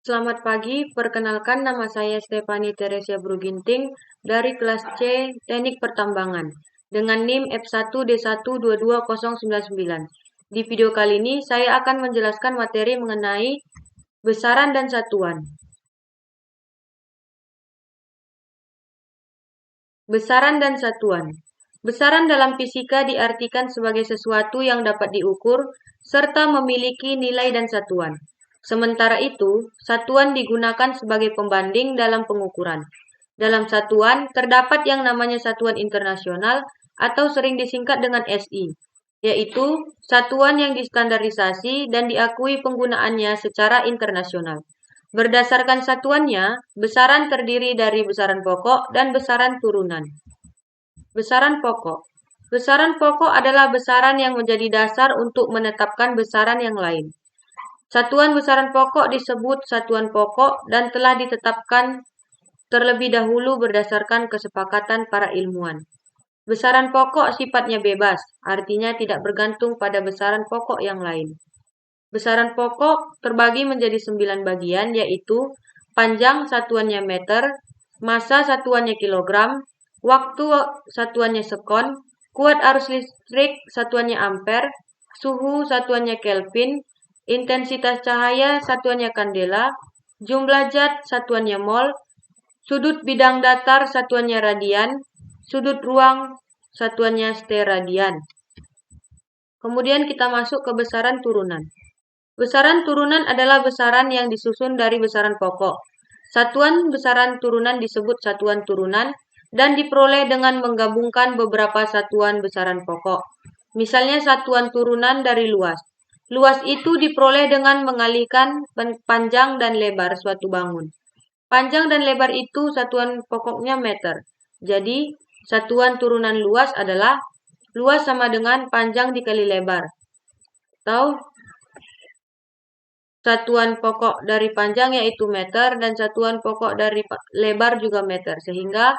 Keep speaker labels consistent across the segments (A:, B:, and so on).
A: Selamat pagi, perkenalkan nama saya Stefani Teresia Bruginting dari kelas C Teknik Pertambangan dengan NIM F1D1220099. Di video kali ini saya akan menjelaskan materi mengenai besaran dan satuan. Besaran dan satuan. Besaran dalam fisika diartikan sebagai sesuatu yang dapat diukur serta memiliki nilai dan satuan. Sementara itu, satuan digunakan sebagai pembanding dalam pengukuran. Dalam satuan, terdapat yang namanya satuan internasional atau sering disingkat dengan SI, yaitu satuan yang distandarisasi dan diakui penggunaannya secara internasional. Berdasarkan satuannya, besaran terdiri dari besaran pokok dan besaran turunan. Besaran pokok. Besaran pokok adalah besaran yang menjadi dasar untuk menetapkan besaran yang lain. Satuan besaran pokok disebut satuan pokok dan telah ditetapkan terlebih dahulu berdasarkan kesepakatan para ilmuwan. Besaran pokok sifatnya bebas, artinya tidak bergantung pada besaran pokok yang lain. Besaran pokok terbagi menjadi 9 bagian, yaitu panjang satuannya meter, massa satuannya kilogram, waktu satuannya sekon, kuat arus listrik satuannya ampere, suhu satuannya Kelvin, intensitas cahaya satuannya kandela, jumlah zat satuannya mol, sudut bidang datar satuannya radian, sudut ruang satuannya steradian. Kemudian kita masuk ke besaran turunan. Besaran turunan adalah besaran yang disusun dari besaran pokok. Satuan besaran turunan disebut satuan turunan dan diperoleh dengan menggabungkan beberapa satuan besaran pokok. Misalnya satuan turunan dari luas. Luas itu diperoleh dengan mengalihkan panjang dan lebar suatu bangun. Panjang dan lebar itu satuan pokoknya meter. Jadi, satuan turunan luas adalah luas sama dengan panjang dikali lebar. Atau satuan pokok dari panjang yaitu meter dan satuan pokok dari lebar juga meter. Sehingga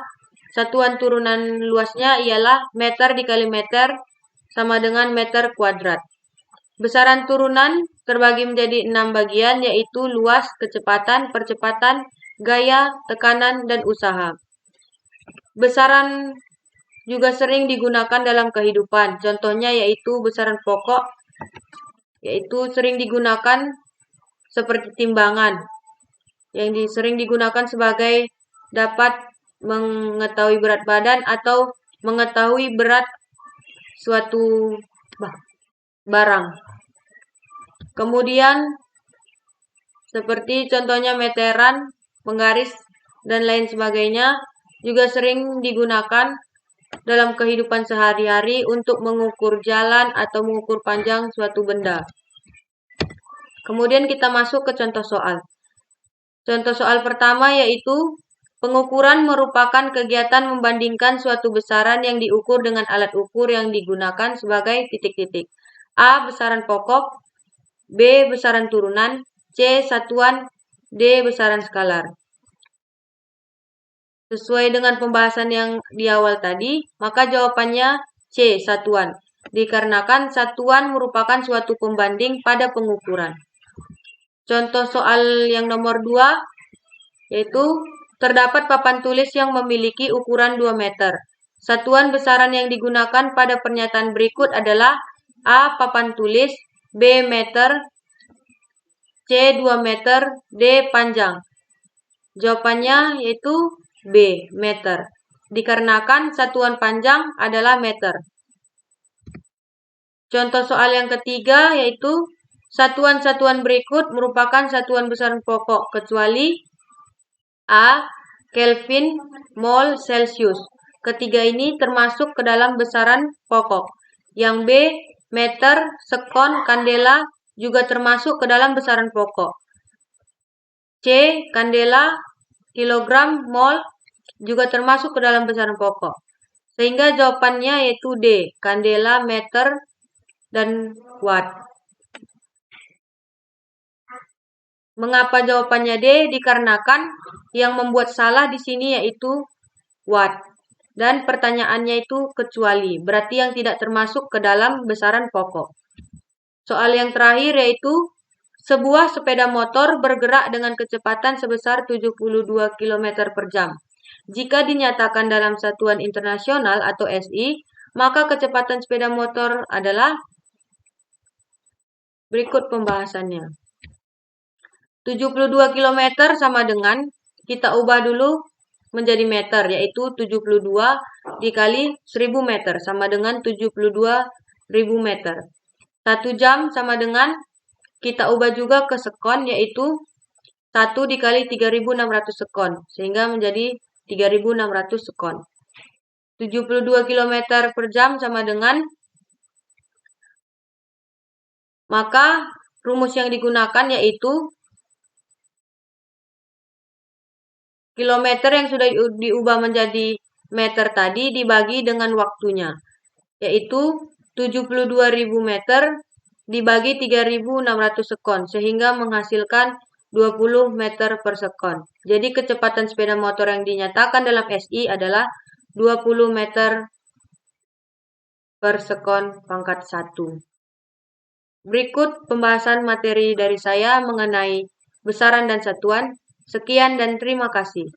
A: satuan turunan luasnya ialah meter dikali meter sama dengan meter kuadrat. Besaran turunan terbagi menjadi 6 bagian yaitu luas, kecepatan, percepatan, gaya, tekanan, dan usaha. Besaran juga sering digunakan dalam kehidupan. Contohnya yaitu besaran pokok, yaitu sering digunakan seperti timbangan, yang sering digunakan sebagai dapat mengetahui berat badan atau mengetahui berat suatu barang. Kemudian seperti contohnya meteran, penggaris, dan lain sebagainya juga sering digunakan dalam kehidupan sehari-hari untuk mengukur jalan atau mengukur panjang suatu benda. Kemudian kita masuk ke contoh soal. Contoh soal pertama yaitu pengukuran merupakan kegiatan membandingkan suatu besaran yang diukur dengan alat ukur yang digunakan sebagai titik-titik. A. Besaran pokok, B. Besaran turunan, C. Satuan, D. Besaran skalar. Sesuai dengan pembahasan yang di awal tadi, maka jawabannya C. Satuan. Dikarenakan satuan merupakan suatu pembanding pada pengukuran. Contoh soal yang nomor 2, yaitu terdapat papan tulis yang memiliki ukuran 2 meter. Satuan besaran yang digunakan pada pernyataan berikut adalah A. Papan tulis, B. Meter, C. 2 meter, D. Panjang. Jawabannya yaitu B. Meter. Dikarenakan satuan panjang adalah meter. Contoh soal yang ketiga yaitu satuan-satuan berikut merupakan satuan besaran pokok kecuali A. Kelvin, mol, Celsius. Ketiga ini termasuk ke dalam besaran pokok. Yang B. Meter, sekon, kandela juga termasuk ke dalam besaran pokok. C. Kandela, kilogram, mol juga termasuk ke dalam besaran pokok. Sehingga jawabannya yaitu D. Kandela, meter, dan watt. Mengapa jawabannya D? Dikarenakan yang membuat salah di sini yaitu watt. Dan pertanyaannya itu kecuali, berarti yang tidak termasuk ke dalam besaran pokok. Soal yang terakhir yaitu Sebuah sepeda motor bergerak dengan kecepatan sebesar 72 km per jam. Jika dinyatakan dalam satuan internasional atau SI, maka kecepatan sepeda motor adalah berikut pembahasannya. 72 km sama dengan, kita ubah dulu menjadi meter, yaitu 72 dikali 1000 meter sama dengan 72.000 meter. 1 jam sama dengan, kita ubah juga ke sekon, yaitu 1 dikali 3600 sekon, sehingga menjadi 3600 sekon. 72 km per jam sama dengan, maka rumus yang digunakan yaitu kilometer yang sudah diubah menjadi meter tadi dibagi dengan waktunya, yaitu 72.000 meter dibagi 3.600 sekon, sehingga menghasilkan 20 meter per sekon. Jadi kecepatan sepeda motor yang dinyatakan dalam SI adalah 20 meter per sekon pangkat 1. Berikut pembahasan materi dari saya mengenai besaran dan satuan. Sekian dan terima kasih.